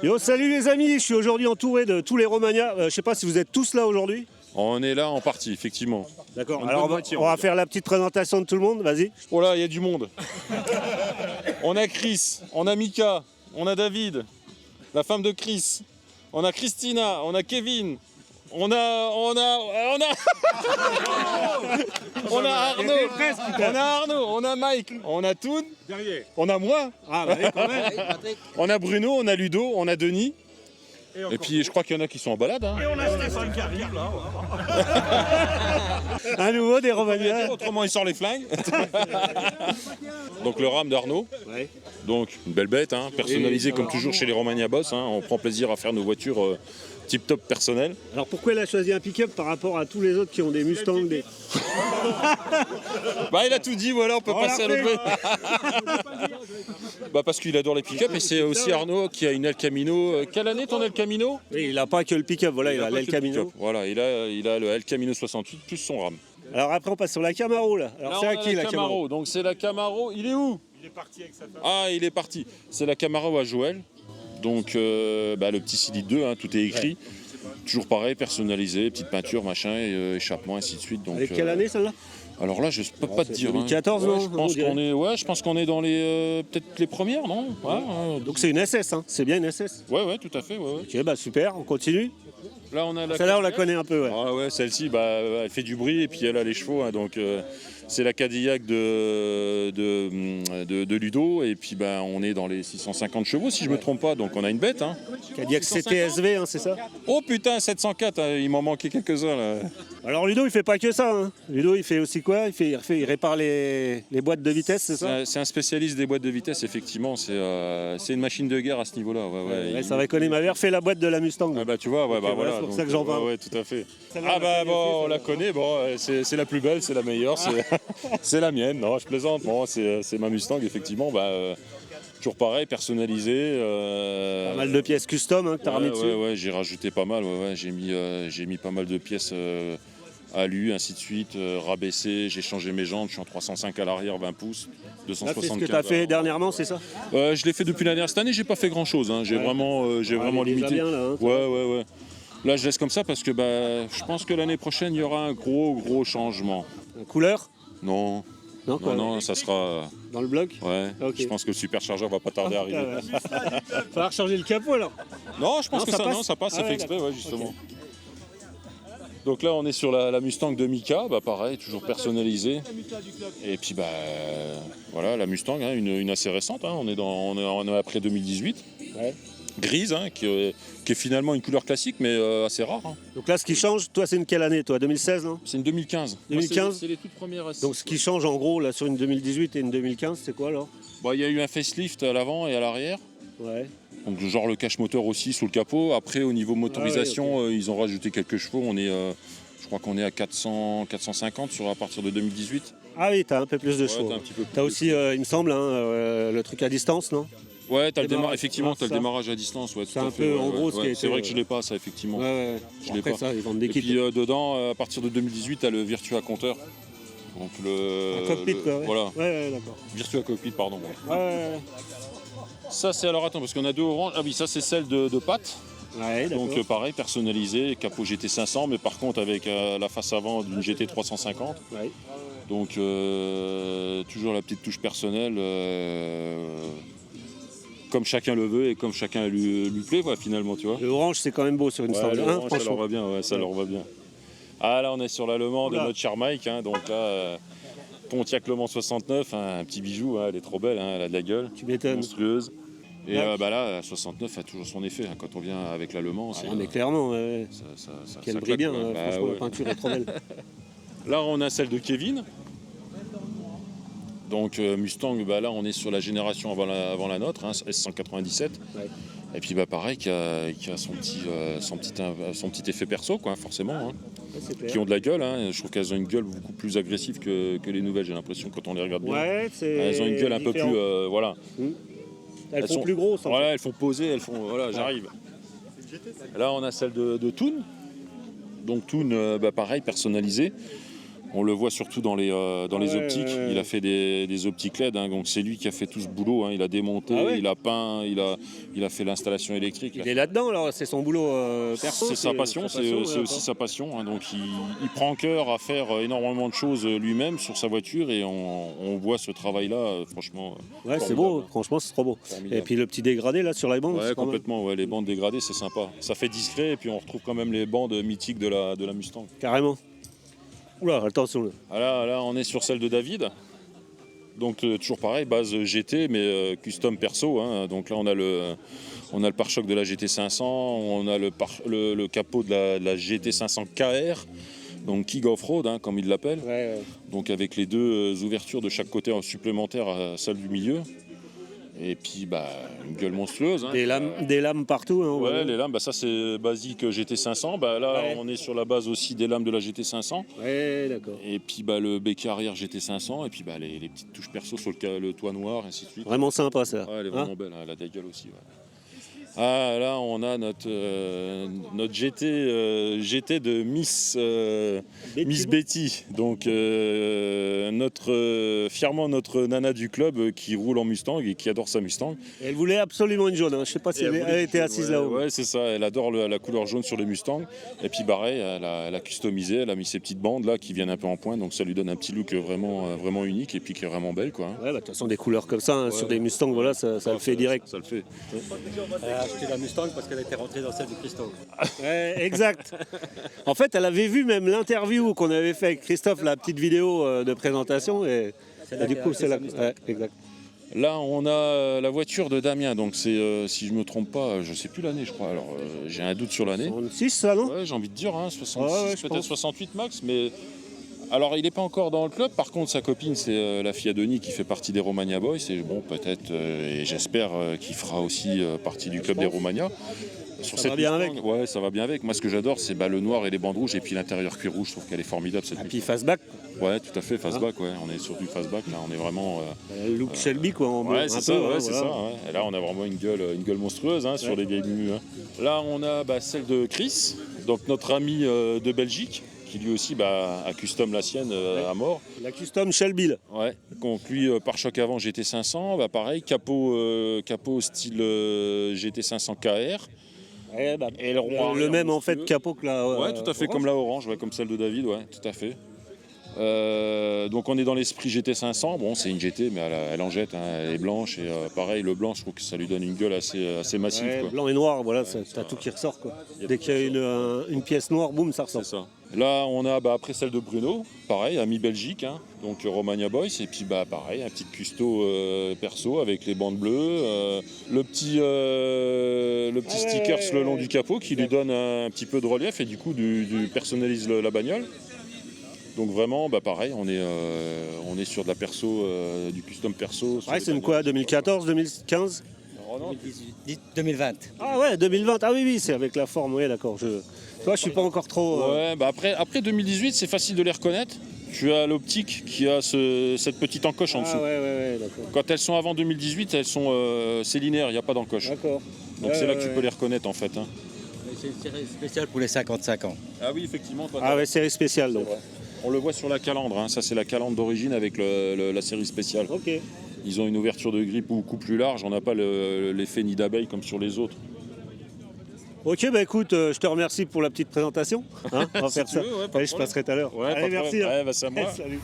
Yo, salut les amis, je suis aujourd'hui entouré de tous les Romagna. Je sais pas si vous êtes tous là aujourd'hui. On est là en partie, effectivement. D'accord, alors on va faire la petite présentation de tout le monde, vas-y. Oh là, il y a du monde. On a Chris, on a Mika, on a David, la femme de Chris, on a Christina, on a Kevin, on a Arnaud, on a Mike, on a Toon, on a moi, on a Bruno, on a Ludo, on a Denis. Et puis je crois qu'il y en a qui sont en balade. Hein. Et on a Stéphane qui arrive là. Un nouveau des Romagna. Autrement il sort les flingues. Donc le rame d'Arnaud. Ouais. Donc une belle bête, hein, personnalisée comme toujours chez les Romagna Boss. Hein. On prend plaisir à faire nos voitures tip top personnelles. Alors pourquoi il a choisi un pick-up par rapport à tous les autres qui ont des Mustangs des... Bah il a tout dit, voilà, on peut passer à l'autre. Bah parce qu'il adore les pick-up et c'est aussi Arnaud qui a une El Camino. Quelle année ton El Camino? Oui, il n'a pas que le pick-up, voilà, il a l'El Camino. Voilà, il a le El Camino 68 plus son rame. Alors après on passe sur la Camaro là. Alors c'est à qui la Camaro? Donc c'est la Camaro, il est où? Il est parti avec sa femme. Ah, il est parti. C'est la Camaro à Joël. Donc le petit Cili 2, hein, tout est écrit. Ouais. Toujours pareil, personnalisé, petite peinture, machin, échappement, ainsi de suite. Donc, avec quelle année celle-là? Alors là, je ne peux pas te dire. 2014, hein. non, je pense qu'on est dans les peut-être les premières, non? Ouais, donc c'est une SS, hein. C'est bien une SS. Ouais, tout à fait. Ouais. Ok, bah super, on continue. Là, on a celle-là, on la connaît un peu, ouais. Ah ouais, celle-ci, elle fait du bruit et puis elle a les chevaux, hein, donc c'est la Cadillac de Ludo et puis on est dans les 650 chevaux si je me trompe pas, donc on a une bête. Hein. Cadillac CTSV, hein, c'est ça? Oh putain, 704, hein, il m'en manquait quelques-uns là. Alors Ludo, il fait pas que ça. Hein. Ludo, il fait aussi quoi? Il répare les boîtes de vitesse, c'est ça? C'est un spécialiste des boîtes de vitesse, effectivement. C'est une machine de guerre à ce niveau-là. Ouais, ça va connaître. Ma mère fait la boîte de la Mustang. Ah bah tu vois, voilà. C'est pour ça que j'en parle. Ouais, tout à fait. On la connaît. Bon, c'est la plus belle, c'est la meilleure, c'est la mienne. Non, je plaisante. Bon, c'est ma Mustang, effectivement. Toujours pareil, personnalisé. Pas mal de pièces custom hein, que tu as remis dessus. Ouais, j'ai rajouté pas mal. J'ai mis pas mal de pièces alu, ainsi de suite, rabaissé. J'ai changé mes jantes. Je suis en 305 à l'arrière, 20 pouces, 275. C'est ce que tu as fait dernièrement, c'est ça? Je l'ai fait depuis l'année dernière. Cette année, j'ai pas fait grand-chose. Hein. J'ai vraiment limité. Bien, là, hein, ouais. Là, je laisse comme ça parce que je pense que l'année prochaine, il y aura un gros changement. Couleur? Non. Non, ça sera... Dans le bloc? Ouais, okay. Je pense que le superchargeur va pas tarder à arriver. Va falloir changer le capot alors? Non, je pense que ça passe, ça fait exprès, justement. Okay. Donc là, on est sur la Mustang de Mika, pareil, toujours personnalisée. Et puis, voilà, la Mustang, hein, une assez récente, hein, on est après 2018. Ouais. Grise, hein, qui est finalement une couleur classique, mais assez rare. Hein. Donc là, ce qui change, toi, c'est une quelle année, toi? 2016, non? C'est une 2015. 2015 c'est les toutes premières. Donc ce qui change, en gros, là, sur une 2018 et une 2015, c'est quoi, alors? Il y a eu un facelift à l'avant et à l'arrière. Ouais. Donc genre le cache-moteur aussi sous le capot. Après, au niveau motorisation, okay. Ils ont rajouté quelques chevaux. Je crois qu'on est à 450 à partir de 2018. Ah oui, t'as un peu plus de chevaux. T'as aussi, il me semble, le truc à distance, non? Ouais, effectivement, tu as le démarrage à distance. Ouais, c'est un peu en gros ce qui est. C'est vrai que je l'ai pas, ça, effectivement. Ouais. Je l'ai pas. Ça, ils vendent des kits. Et puis dedans, à partir de 2018, tu as le Virtua Compteur. Donc un cockpit, quoi. Ouais. Voilà. Ouais, d'accord. Virtua Cockpit, pardon. Ouais. Ça, c'est alors attends, parce qu'on a deux oranges. Ah oui, ça, c'est celle de Pat. Ouais, donc pareil, personnalisé, capot GT500, mais par contre avec la face avant d'une GT350. Ouais. Donc toujours la petite touche personnelle. Comme chacun le veut et comme chacun lui plaît, finalement, tu vois. Le orange, c'est quand même beau sur une Star. L'orange, ça leur va bien, ça leur va bien. Ah, là, on est sur l'allemand de notre cher Mike, hein, donc là, Pontiac Le Mans 69, hein, un petit bijou, hein, elle est trop belle, hein, elle a de la gueule, monstrueuse. Et là, 69 a toujours son effet, hein, quand on vient avec la Le Mans. Mais clairement, qu'elle brille bien, franchement, la peinture est trop belle. Là, on a celle de Kevin. Donc Mustang, là on est sur la génération avant la nôtre, hein, S197. Ouais. Et puis pareil, qui a son petit effet perso, quoi, forcément. Hein, qui ont de la gueule. Hein. Je trouve qu'elles ont une gueule beaucoup plus agressive que les nouvelles, j'ai l'impression, quand on les regarde bien. Ouais, elles ont une gueule un peu plus... voilà. Elles font plus grosses. Voilà, elles font poser, voilà, j'arrive. Là on a celle de Toon. Donc Toon, pareil, personnalisée. On le voit surtout dans les optiques. Ouais. Il a fait des optiques LED, hein, donc c'est lui qui a fait tout ce boulot. Hein. Il a démonté, il a peint, il a fait l'installation électrique. Il est là-dedans, alors c'est son boulot perso. C'est sa passion, c'est aussi sa passion. Hein. Donc il prend cœur à faire énormément de choses lui-même sur sa voiture et on voit ce travail-là, franchement. Ouais, c'est beau, franchement c'est trop beau. Formidable. Et puis le petit dégradé là sur les bandes. Ouais, complètement, ouais, les bandes dégradées c'est sympa. Ça fait discret et puis on retrouve quand même les bandes mythiques de la Mustang. Carrément. Oula, attention là. Ah là, on est sur celle de David. Donc toujours pareil, base GT mais custom perso. Hein. Donc là on a le pare-choc de la GT500, on a le capot de la GT500 KR, donc King Off-Road hein, comme il l'appelle. Ouais. Donc avec les deux ouvertures de chaque côté supplémentaires à celle du milieu. Et puis une gueule monstrueuse. Hein. Des lames partout. Hein, ouais, les lames, ça c'est basique GT500. Là, on est sur la base aussi des lames de la GT500. Ouais, d'accord. Et puis le bec arrière GT500. Et puis les petites touches perso sur le toit noir, ainsi de suite. Vraiment sympa ça. Ouais, elle est vraiment belle, hein, elle a des gueules aussi. Ouais. Ah, là, on a notre GT de Miss Betty. Donc, fièrement notre nana du club qui roule en Mustang et qui adore sa Mustang. Elle voulait absolument une jaune. Hein. Je ne sais pas si elle était assise là-haut. Ouais, c'est ça. Elle adore la couleur jaune sur les Mustangs. Et puis, pareil, elle a customisé. Elle a mis ses petites bandes là qui viennent un peu en pointe. Donc, ça lui donne un petit look vraiment unique et puis qui est vraiment belle, quoi. Ouais, de toute façon, des couleurs comme ça hein, sur des Mustangs, voilà, ça le fait direct. Ça le fait. Elle a acheté la Mustang parce qu'elle était rentrée dans celle du Christophe. Ouais, exact. En fait, elle avait vu même l'interview qu'on avait fait avec Christophe, la petite vidéo de présentation. Et du coup, c'est là. Ouais, exact. Là, on a la voiture de Damien. Donc, c'est, si je ne me trompe pas, je ne sais plus l'année, je crois. Alors, j'ai un doute sur l'année. 66, ça, non? Ouais, j'ai envie de dire, hein, 66, peut-être 68 max. Mais alors, il n'est pas encore dans le club. Par contre, sa copine, c'est la fille à Denis qui fait partie des Romagna Boys. Et bon, peut-être, et j'espère qu'il fera aussi partie du club des Romagna. Ça va bien avec. Ouais, ça va bien avec. Moi, ce que j'adore, c'est le noir et les bandes rouges et puis l'intérieur cuir rouge. Je trouve qu'elle est formidable. Et puis fastback. Ouais, tout à fait, fastback. Ouais. On est sur du fastback. Là, on est vraiment. Look Shelby, quoi. Ouais, c'est ça. Ouais, c'est ça. Ouais. Et là, on a vraiment une gueule monstrueuse hein, sur les vieilles mues. Hein. Là, on a celle de Chris, donc notre ami de Belgique, qui lui aussi a custom la sienne à mort. La custom Shelby. Là. Ouais. Donc lui, pare-choc avant GT500, pareil, capot style GT500 KR. Ouais, et le même en fait capot que la. Ouais, tout à fait, comme la orange, ouais, comme celle de David, ouais, tout à fait. Donc on est dans l'esprit GT500, bon c'est une GT mais elle en jette, hein, elle est blanche et pareil le blanc je trouve que ça lui donne une gueule assez massive. Ouais, quoi. Blanc et noir, voilà, t'as tout qui ressort quoi. Dès qu'il y a une pièce noire, boum, ça ressort. C'est ça. Là on a après celle de Bruno, pareil, ami Belgique, hein, donc Romagna Boys, et puis pareil, un petit custo perso avec les bandes bleues, le petit sticker le long du capot qui lui donne un petit peu de relief et du coup personnalise la bagnole. Donc vraiment, pareil, on est sur de la perso, du custom perso. Ouais, c'est une quoi, 2014, 2015 2020. Ah ouais, 2020, ah oui, c'est avec la forme, oui, d'accord. Toi, je suis pas encore trop... Ouais, après 2018, c'est facile de les reconnaître. Tu as l'optique qui a cette petite encoche en dessous. Ah ouais, d'accord. Quand elles sont avant 2018, c'est linéaire, il n'y a pas d'encoche. D'accord. Donc c'est là que tu peux les reconnaître en fait. Hein. C'est une série spéciale pour les 55 ans. Ah oui, effectivement. Ah ouais, série spéciale donc. On le voit sur la calandre, hein. Ça c'est la calandre d'origine avec la série spéciale. Ok. Ils ont une ouverture de grille beaucoup plus large, on n'a pas l'effet nid d'abeille comme sur les autres. Ok, écoute, je te remercie pour la petite présentation. Hein, on va faire ça. Veux, ouais, allez, je passerai tout à l'heure. Ouais, allez, merci. Ouais, c'est à moi. Salut.